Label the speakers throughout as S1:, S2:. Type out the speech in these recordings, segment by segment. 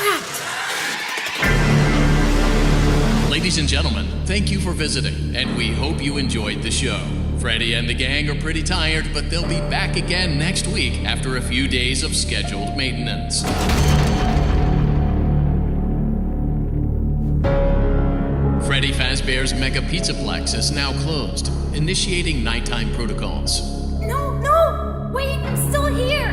S1: trapped.
S2: Ladies and gentlemen, thank you for visiting, and we hope you enjoyed the show. Freddy and the gang are pretty tired, but they'll be back again next week after a few days of scheduled maintenance. Freddy Fazbear's Mega Pizzaplex is now closed, initiating nighttime protocols.
S1: No! Wait, I'm still here!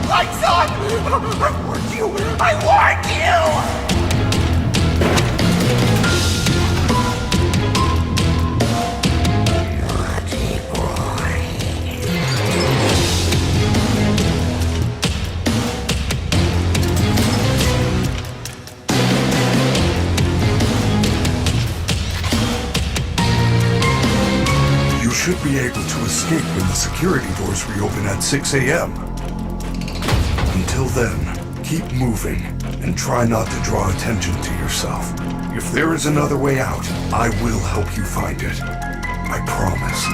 S3: Lights on! I warned you! I warned you! You should be able to escape when the security doors reopen at 6 a.m. Until then, keep moving and try not to draw attention to yourself. If there is another way out, I will help you find it. I promise.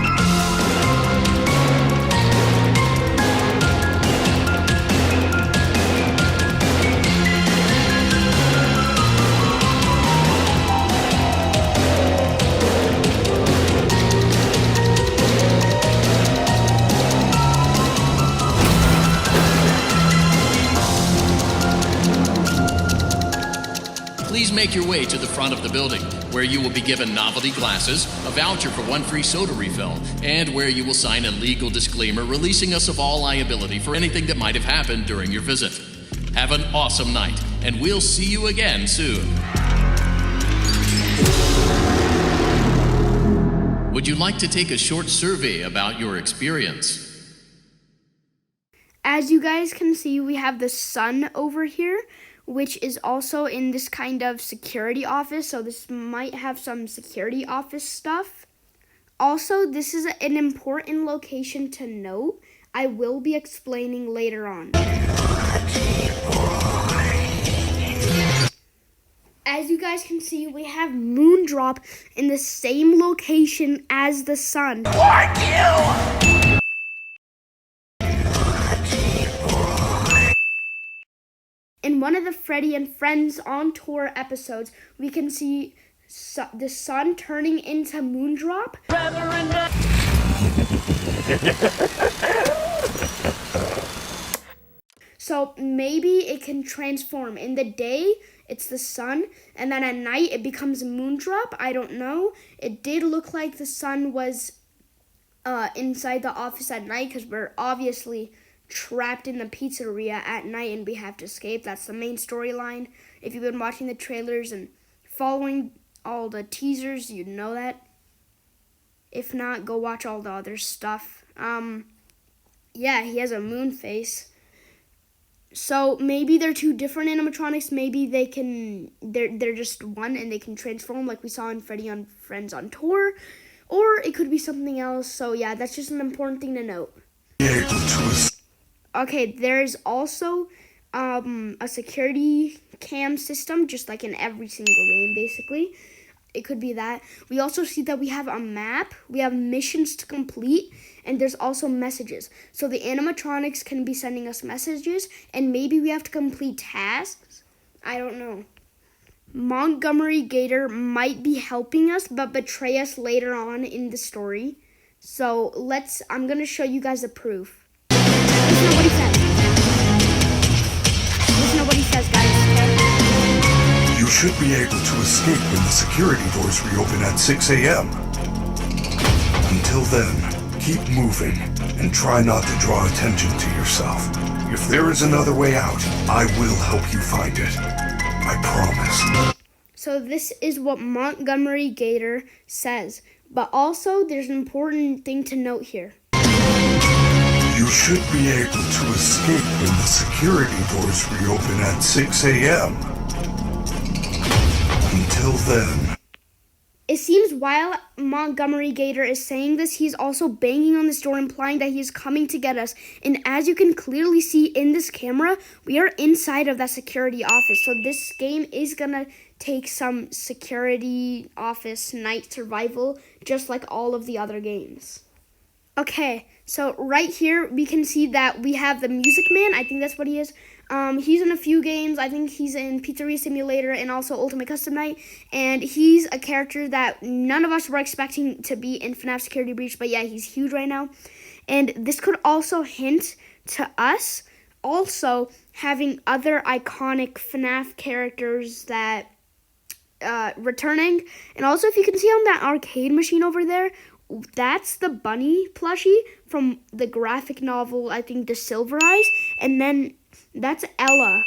S2: Please make your way to the front of the building, where you will be given novelty glasses, a voucher for 1 free soda refill, and where you will sign a legal disclaimer releasing us of all liability for anything that might have happened during your visit. Have an awesome night, and we'll see you again soon. Would you like to take a short survey about your experience?
S4: As you guys can see, we have the sun over here, which is also in this kind of security office, so this might have some security office stuff. Also, this is an important location to note. I will be explaining later on. As you guys can see, we have Moondrop in the same location as the sun.
S3: Warned you!
S4: In one of the Freddy and Friends on Tour episodes, we can see the sun turning into Moondrop. So maybe it can transform. In the day, it's the sun, and then at night, it becomes a Moondrop. I don't know. It did look like the sun was inside the office at night, because we're obviously trapped in the pizzeria at night and we have to escape. That's the main storyline. If you've been watching the trailers and following all the teasers, you'd know that. If not, go watch all the other stuff. Yeah, he has a moon face. So maybe they're two different animatronics. Maybe they're just one and they can transform like we saw in Freddy and Friends on Tour. Or it could be something else. So yeah, that's just an important thing to note. Okay, there's also a security cam system, just like in every single game, basically. It could be that. We also see that we have a map, we have missions to complete, and there's also messages. So the animatronics can be sending us messages, and maybe we have to complete tasks. I don't know. Montgomery Gator might be helping us, but betray us later on in the story. So I'm going to show you guys the proof. Listen to what he says. Listen to what he says, guys. Okay?
S3: You should be able to escape when the security doors reopen at 6 a.m. Until then, keep moving and try not to draw attention to yourself. If there is another way out, I will help you find it. I promise.
S4: So this is what Montgomery Gator says. But also, there's an important thing to note here.
S3: You should be able to escape when the security doors reopen at 6 a.m. Until then.
S4: It seems while Montgomery Gator is saying this, he's also banging on this door, implying that he is coming to get us. And as you can clearly see in this camera, we are inside of that security office. So this game is gonna take some security office night survival, just like all of the other games. Okay, so right here we can see that we have the Music Man. I think that's what he is. He's in a few games. I think he's in Pizzeria Simulator and also Ultimate Custom Night. And he's a character that none of us were expecting to be in Fnaf Security Breach. But yeah, he's huge right now. And this could also hint to us also having other iconic FNAF characters that returning. And also, if you can see on that arcade machine over there, that's the bunny plushie from the graphic novel, I think, The Silver Eyes. And then that's Ella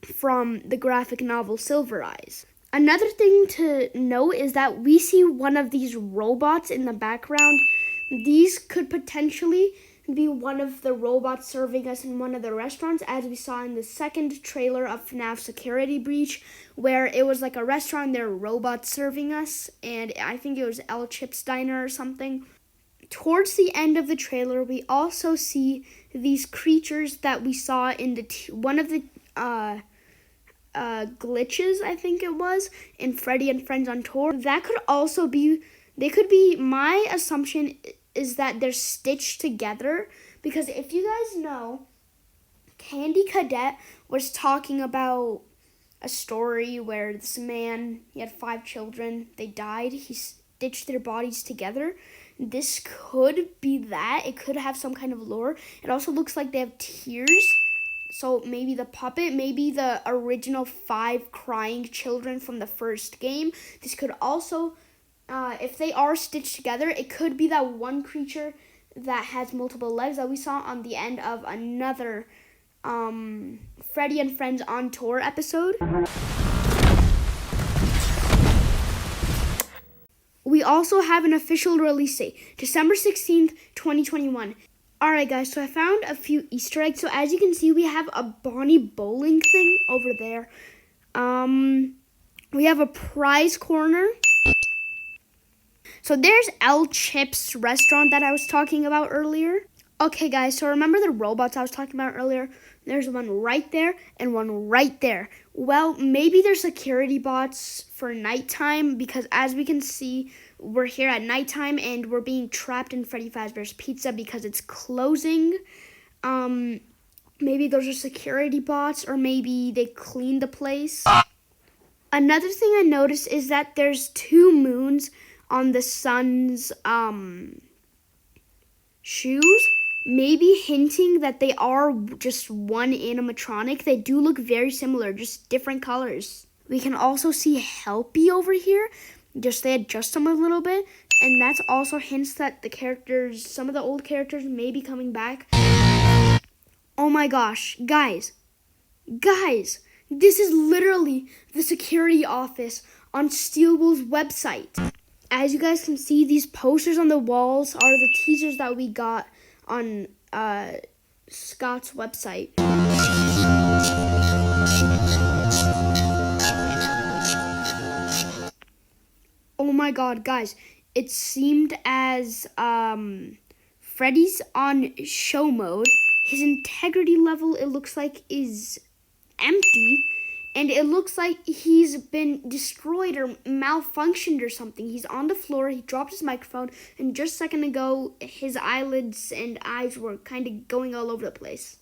S4: from the graphic novel Silver Eyes. Another thing to note is that we see one of these robots in the background. These could potentially be one of the robots serving us in one of the restaurants, as we saw in the second trailer of FNAF Security Breach, where it was like a restaurant, there were robots serving us, and I think it was El Chip's Diner or something. Towards the end of the trailer, we also see these creatures that we saw in the one of the glitches, I think it was, in Freddy and Friends on Tour. That could also be, they could be, my assumption is that they're stitched together, because if you guys know, Candy Cadet was talking about a story where this man, he had 5 children, they died, he stitched their bodies together. This could be that. It could have some kind of lore. It also looks like they have tears. So maybe the puppet, maybe the original 5 crying children from the first game. This could also, if they are stitched together, it could be that one creature that has multiple legs that we saw on the end of another Freddy and Friends on Tour episode. We also have an official release date, December 16th, 2021. Alright guys, so I found a few Easter eggs. So as you can see, we have a Bonnie bowling thing over there. We have a prize corner. So there's El Chip's restaurant that I was talking about earlier. Okay guys, so remember the robots I was talking about earlier? There's one right there and one right there. Well, maybe they're security bots for nighttime, because as we can see, we're here at nighttime and we're being trapped in Freddy Fazbear's Pizza because it's closing. Maybe those are security bots, or maybe they cleaned the place. Another thing I noticed is that there's 2 moons on the sun's shoes. Maybe hinting that they are just one animatronic. They do look very similar, just different colors. We can also see Helpy over here. Just they adjust them a little bit. And that's also hints that the characters, some of the old characters may be coming back. Oh my gosh, guys, this is literally the security office on Steelwool's website. As you guys can see, these posters on the walls are the teasers that we got on Scott's website. Oh my god, guys, it seemed as Freddy's on show mode. His integrity level, it looks like, is empty. And it looks like he's been destroyed or malfunctioned or something. He's on the floor, he dropped his microphone, and just a second ago, his eyelids and eyes were kind of going all over the place.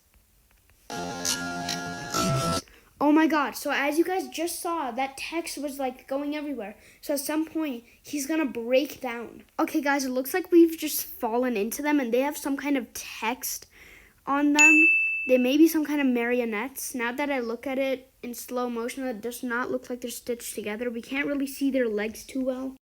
S4: Oh my god, so as you guys just saw, that text was like going everywhere. So at some point, he's gonna break down. Okay guys, it looks like we've just fallen into them and they have some kind of text on them. They may be some kind of marionettes. Now that I look at it in slow motion, it does not look like they're stitched together. We can't really see their legs too well.